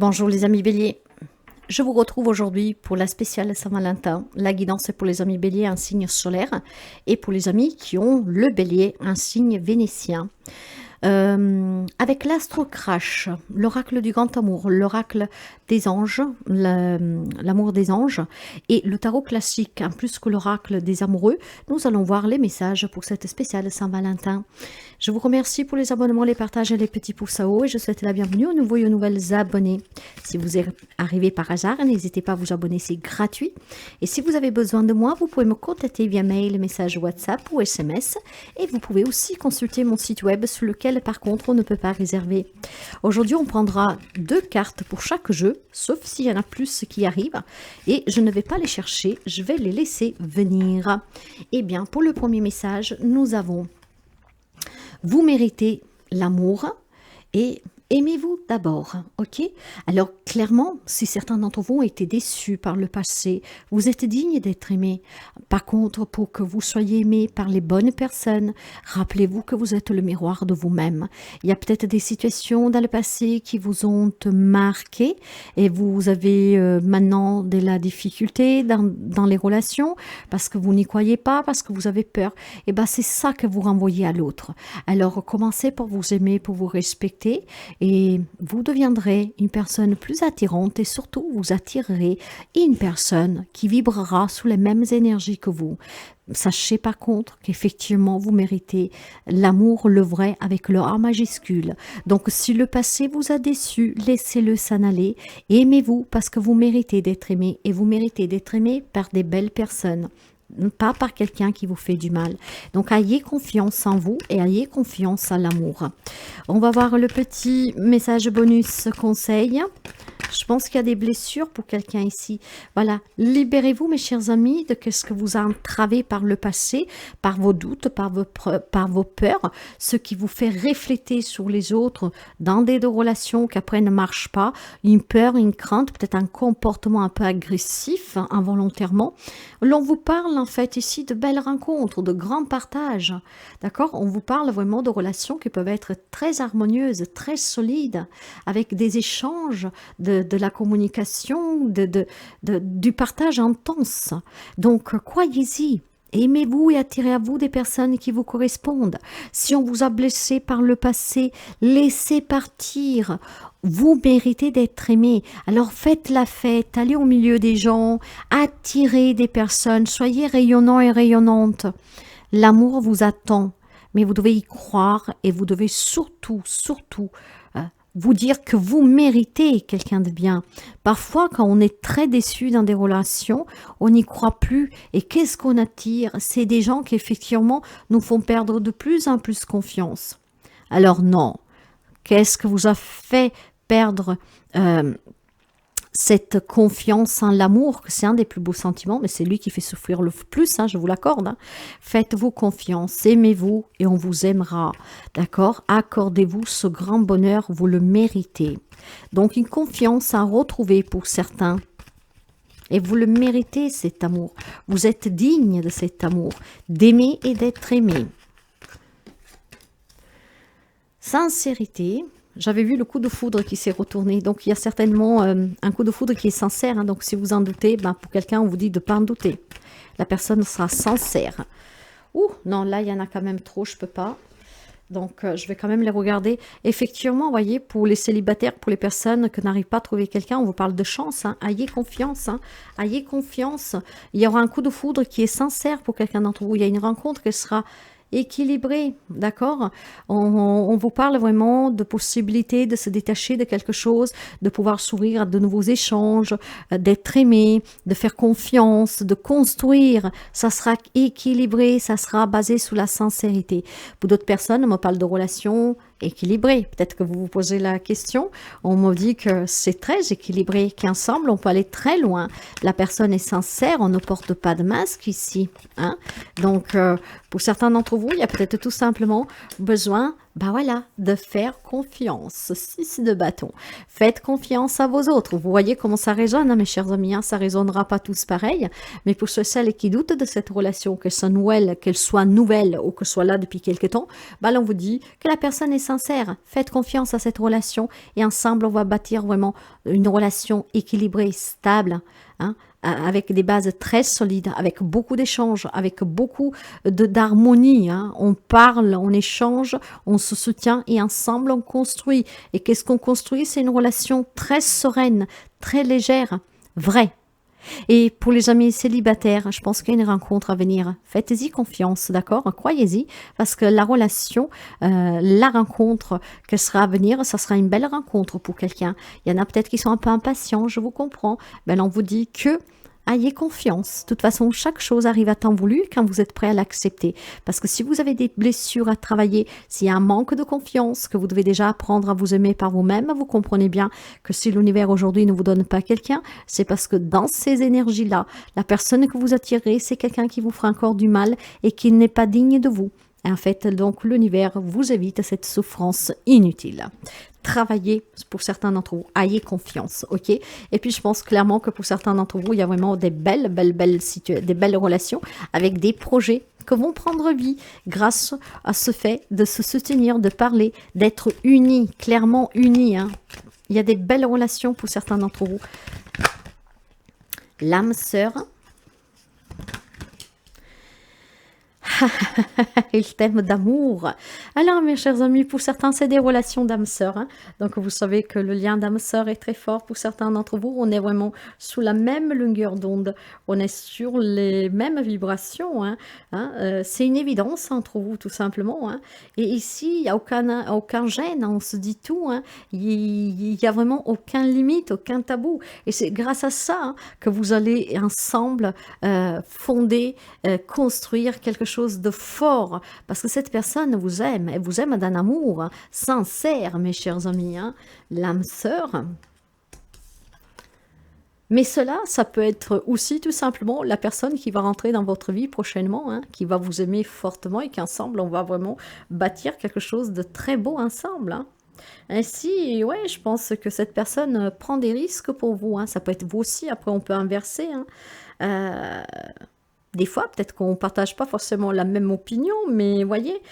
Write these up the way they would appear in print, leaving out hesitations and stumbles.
Bonjour les amis béliers, je vous retrouve aujourd'hui pour la spéciale Saint-Valentin. La guidance est pour les amis béliers, un signe solaire, et pour les amis qui ont le bélier, un signe vénitien. Avec l'astro crash, l'oracle du grand amour, l'oracle des anges, l'amour des anges et le tarot classique, en plus que l'oracle des amoureux, nous allons voir les messages pour cette spéciale Saint-Valentin. Je vous remercie pour les abonnements, les partages et les petits pouces à haut et je souhaite la bienvenue aux nouveaux et aux nouvelles abonnés. Si vous êtes arrivé par hasard, n'hésitez pas à vous abonner, c'est gratuit. Et si vous avez besoin de moi, vous pouvez me contacter via mail, message WhatsApp ou SMS. Et vous pouvez aussi consulter mon site web sur lequel par contre on ne peut pas réserver. Aujourd'hui on prendra 2 cartes pour chaque jeu, sauf s'il y en a plus qui arrivent. Et je ne vais pas les chercher, je vais les laisser venir. Et bien pour le premier message, nous avons: vous méritez l'amour et aimez-vous d'abord, ok? Alors clairement, si certains d'entre vous ont été déçus par le passé, vous êtes digne d'être aimé. Par contre, pour que vous soyez aimé par les bonnes personnes, rappelez-vous que vous êtes le miroir de vous-même. Il y a peut-être des situations dans le passé qui vous ont marqué et vous avez maintenant de la difficulté dans les relations parce que vous n'y croyez pas, parce que vous avez peur. Et bien c'est ça que vous renvoyez à l'autre. Alors commencez par vous aimer, pour vous respecter. Et vous deviendrez une personne plus attirante et surtout vous attirerez une personne qui vibrera sous les mêmes énergies que vous. Sachez par contre qu'effectivement vous méritez l'amour, le vrai avec le A majuscule. Donc si le passé vous a déçu, laissez-le s'en aller. Aimez-vous parce que vous méritez d'être aimé et vous méritez d'être aimé par des belles personnes. Pas par quelqu'un qui vous fait du mal. Donc ayez confiance en vous et ayez confiance en l'amour. On va voir le petit message bonus conseil. Je pense qu'il y a des blessures pour quelqu'un ici. Voilà, libérez-vous mes chers amis de ce que vous a entravé par le passé, par vos doutes, par vos peurs, ce qui vous fait refléter sur les autres dans des relations qui après ne marchent pas, une peur, une crainte, peut-être un comportement un peu agressif involontairement. L'on vous parle en fait ici de belles rencontres, de grands partages, d'accord? On vous parle vraiment de relations qui peuvent être très harmonieuses, très solides, avec des échanges, de la communication, du partage intense. Donc, croyez-y. Aimez-vous et attirez à vous des personnes qui vous correspondent. Si on vous a blessé par le passé, laissez partir. Vous méritez d'être aimé. Alors faites la fête, allez au milieu des gens, attirez des personnes, soyez rayonnants et rayonnantes. L'amour vous attend, mais vous devez y croire et vous devez surtout vous dire que vous méritez quelqu'un de bien. Parfois, quand on est très déçu dans des relations, on n'y croit plus. Et qu'est-ce qu'on attire? C'est des gens qui, effectivement, nous font perdre de plus en plus confiance. Alors non. Qu'est-ce que vous a fait perdre cette confiance en l'amour? C'est un des plus beaux sentiments, mais c'est lui qui fait souffrir le plus, hein, je vous l'accorde. Hein. Faites-vous confiance, aimez-vous et on vous aimera. D'accord? Accordez-vous ce grand bonheur, vous le méritez. Donc une confiance à retrouver pour certains. Et vous le méritez, cet amour. Vous êtes digne de cet amour, d'aimer et d'être aimé. Sincérité. J'avais vu le coup de foudre qui s'est retourné. Donc, il y a certainement un coup de foudre qui est sincère. Hein. Donc, si vous en doutez, pour quelqu'un, on vous dit de ne pas en douter. La personne sera sincère. Ouh, non, là, il y en a quand même trop. Je ne peux pas. Donc, je vais quand même les regarder. Effectivement, vous voyez, pour les célibataires, pour les personnes qui n'arrivent pas à trouver quelqu'un, on vous parle de chance. Hein. Ayez confiance. Hein. Ayez confiance. Il y aura un coup de foudre qui est sincère pour quelqu'un d'entre vous. Il y a une rencontre qui sera équilibré, d'accord? On vous parle vraiment de possibilité de se détacher de quelque chose, de pouvoir s'ouvrir à de nouveaux échanges, d'être aimé, de faire confiance, de construire. Ça sera équilibré, ça sera basé sur la sincérité. Pour d'autres personnes, on me parle de relations équilibrées. Peut-être que vous vous posez la question. On me dit que c'est très équilibré, qu'ensemble, on peut aller très loin. La personne est sincère, on ne porte pas de masque ici. Hein? Donc, pour certains d'entre vous, il y a peut-être tout simplement besoin Bah voilà, de faire confiance. 6 de bâton. Faites confiance à vos autres. Vous voyez comment ça résonne, hein, mes chers amis. Hein, ça résonnera pas tous pareil. Mais pour ceux et celles qui doutent de cette relation, qu'elle soit nouvelle ou que soit là depuis quelque temps, bah là, on vous dit que la personne est sincère. Faites confiance à cette relation et ensemble, on va bâtir vraiment une relation équilibrée, stable. Hein, avec des bases très solides, avec beaucoup d'échanges, avec beaucoup d'harmonie. Hein. On parle, on échange, on se soutient et ensemble on construit. Et qu'est-ce qu'on construit? C'est une relation très sereine, très légère, vraie. Et pour les amis célibataires, je pense qu'il y a une rencontre à venir. Faites-y confiance, d'accord? Croyez-y, parce que la relation, la rencontre que sera à venir, ça sera une belle rencontre pour quelqu'un. Il y en a peut-être qui sont un peu impatients, je vous comprends. Ben, on vous dit que ayez confiance. De toute façon, chaque chose arrive à temps voulu quand vous êtes prêt à l'accepter. Parce que si vous avez des blessures à travailler, s'il y a un manque de confiance, que vous devez déjà apprendre à vous aimer par vous-même, vous comprenez bien que si l'univers aujourd'hui ne vous donne pas quelqu'un, c'est parce que dans ces énergies-là, la personne que vous attirez, c'est quelqu'un qui vous fera encore du mal et qui n'est pas digne de vous. En fait, donc, l'univers vous évite cette souffrance inutile. Travaillez pour certains d'entre vous, ayez confiance, ok? Et puis, je pense clairement que pour certains d'entre vous, il y a vraiment des belles relations avec des projets qui vont prendre vie grâce à ce fait de se soutenir, de parler, d'être unis, clairement unis. Hein. Il y a des belles relations pour certains d'entre vous. L'âme sœur. Et le thème d'amour. Alors, mes chers amis, pour certains, c'est des relations d'âme-sœur. Hein. Donc, vous savez que le lien d'âme-sœur est très fort pour certains d'entre vous. On est vraiment sous la même longueur d'onde. On est sur les mêmes vibrations. C'est une évidence entre vous, tout simplement. Hein. Et ici, il n'y a aucun gêne. Hein. On se dit tout. Hein. Il n'y a vraiment aucune limite, aucun tabou. Et c'est grâce à ça que vous allez ensemble fonder, construire quelque chose de fort, parce que cette personne vous aime, elle vous aime d'un amour sincère, mes chers amis, hein, l'âme sœur. Mais cela, ça peut être aussi tout simplement la personne qui va rentrer dans votre vie prochainement, hein, qui va vous aimer fortement et qu'ensemble, on va vraiment bâtir quelque chose de très beau ensemble. Hein. Ainsi, ouais, je pense que cette personne prend des risques pour vous. Hein. Ça peut être vous aussi, après on peut inverser. Hein. Des fois, peut-être qu'on ne partage pas forcément la même opinion, mais voyez,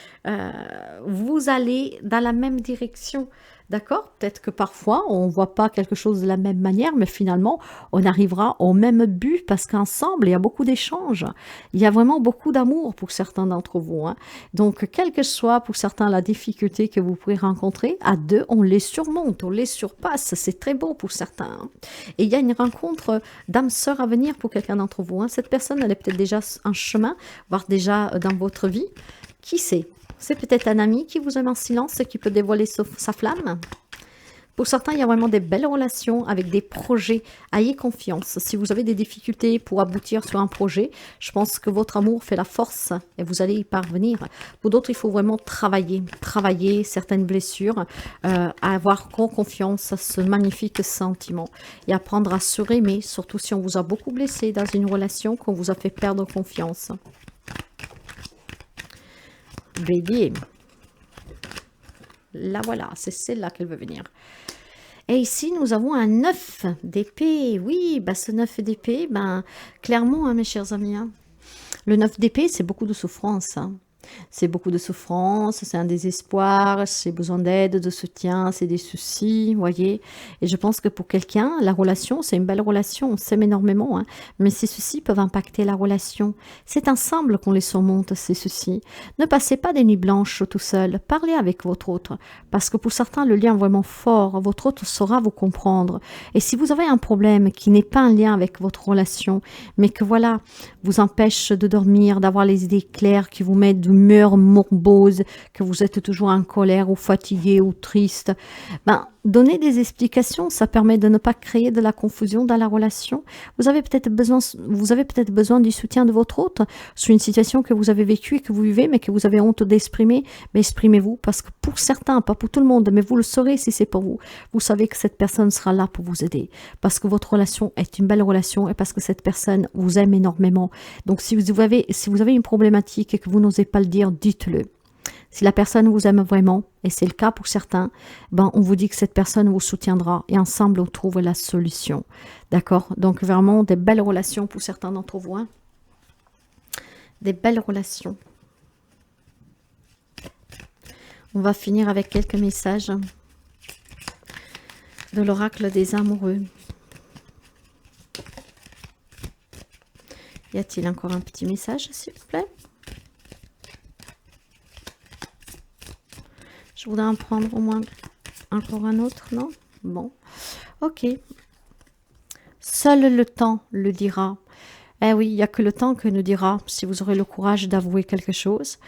vous allez dans la même direction, d'accord? Peut-être que parfois, on ne voit pas quelque chose de la même manière, mais finalement, on arrivera au même but, parce qu'ensemble, il y a beaucoup d'échanges. Il y a vraiment beaucoup d'amour pour certains d'entre vous. Hein. Donc, quelle que soit pour certains la difficulté que vous pourrez rencontrer, à deux, on les surmonte, on les surpasse. C'est très beau pour certains. Hein. Et il y a une rencontre d'âme-sœur à venir pour quelqu'un d'entre vous. Hein. Cette personne, elle est peut-être déjà en chemin, voire déjà dans votre vie. Qui sait? C'est peut-être un ami qui vous aime en silence et qui peut dévoiler sa flamme. Pour certains, il y a vraiment des belles relations avec des projets. Ayez confiance. Si vous avez des difficultés pour aboutir sur un projet, je pense que votre amour fait la force et vous allez y parvenir. Pour d'autres, il faut vraiment travailler certaines blessures, avoir confiance à ce magnifique sentiment et apprendre à se aimer, surtout si on vous a beaucoup blessé dans une relation, qu'on vous a fait perdre confiance. Bélier. Là, voilà, c'est celle-là qu'elle veut venir. Et ici, nous avons un 9 d'épée. Oui, bah, ce 9 d'épée, ben, clairement, hein, mes chers amis, hein, le 9 d'épée, c'est beaucoup de souffrance. Hein. C'est beaucoup de souffrance, c'est un désespoir, c'est besoin d'aide, de soutien, c'est des soucis, vous voyez. Et je pense que pour quelqu'un, la relation, c'est une belle relation, on s'aime énormément, hein, mais ces soucis peuvent impacter la relation. C'est ensemble qu'on les surmonte, ces soucis. Ne passez pas des nuits blanches tout seul, parlez avec votre autre, parce que pour certains, le lien est vraiment fort, votre autre saura vous comprendre. Et si vous avez un problème qui n'est pas un lien avec votre relation, mais que voilà, vous empêche de dormir, d'avoir les idées claires, qui vous mettent d'humeur morose, que vous êtes toujours en colère ou fatigué ou triste, ben, donner des explications, ça permet de ne pas créer de la confusion dans la relation. Vous avez peut-être besoin du soutien de votre autre sur une situation que vous avez vécue et que vous vivez, mais que vous avez honte d'exprimer. Mais exprimez-vous, parce que pour certains, pas pour tout le monde, mais vous le saurez si c'est pour vous. Vous savez que cette personne sera là pour vous aider, parce que votre relation est une belle relation et parce que cette personne vous aime énormément. Donc si vous avez une problématique et que vous n'osez pas le dire, dites-le. Si la personne vous aime vraiment, et c'est le cas pour certains, ben on vous dit que cette personne vous soutiendra et ensemble on trouve la solution. D'accord? Donc vraiment des belles relations pour certains d'entre vous. Hein. Des belles relations. On va finir avec quelques messages de l'oracle des amoureux. Y a-t-il encore un petit message, s'il vous plaît? Je voudrais en prendre au moins encore un autre, non? Bon, ok. Seul le temps le dira. Eh oui, il n'y a que le temps que nous dira si vous aurez le courage d'avouer quelque chose,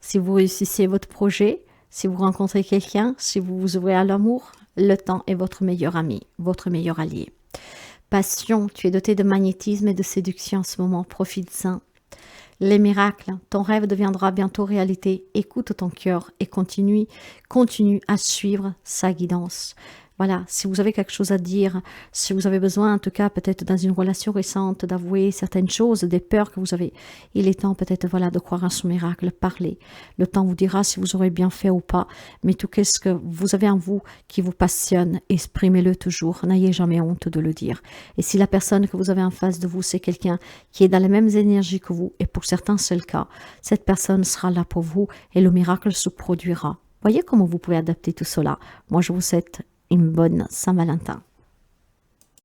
si vous réussissez votre projet, si vous rencontrez quelqu'un, si vous vous ouvrez à l'amour, le temps est votre meilleur ami, votre meilleur allié. Passion, tu es doté de magnétisme et de séduction en ce moment, profite-en. Les miracles, ton rêve deviendra bientôt réalité. Écoute ton cœur et continue à suivre sa guidance. Voilà, si vous avez quelque chose à dire, si vous avez besoin, en tout cas, peut-être dans une relation récente, d'avouer certaines choses, des peurs que vous avez, il est temps peut-être, voilà, de croire en ce miracle, parler. Le temps vous dira si vous aurez bien fait ou pas, mais tout ce que vous avez en vous qui vous passionne, exprimez-le toujours, n'ayez jamais honte de le dire. Et si la personne que vous avez en face de vous, c'est quelqu'un qui est dans les mêmes énergies que vous, et pour certains c'est le cas, cette personne sera là pour vous et le miracle se produira. Voyez comment vous pouvez adapter tout cela. Moi, je vous souhaite une bonne Saint-Valentin.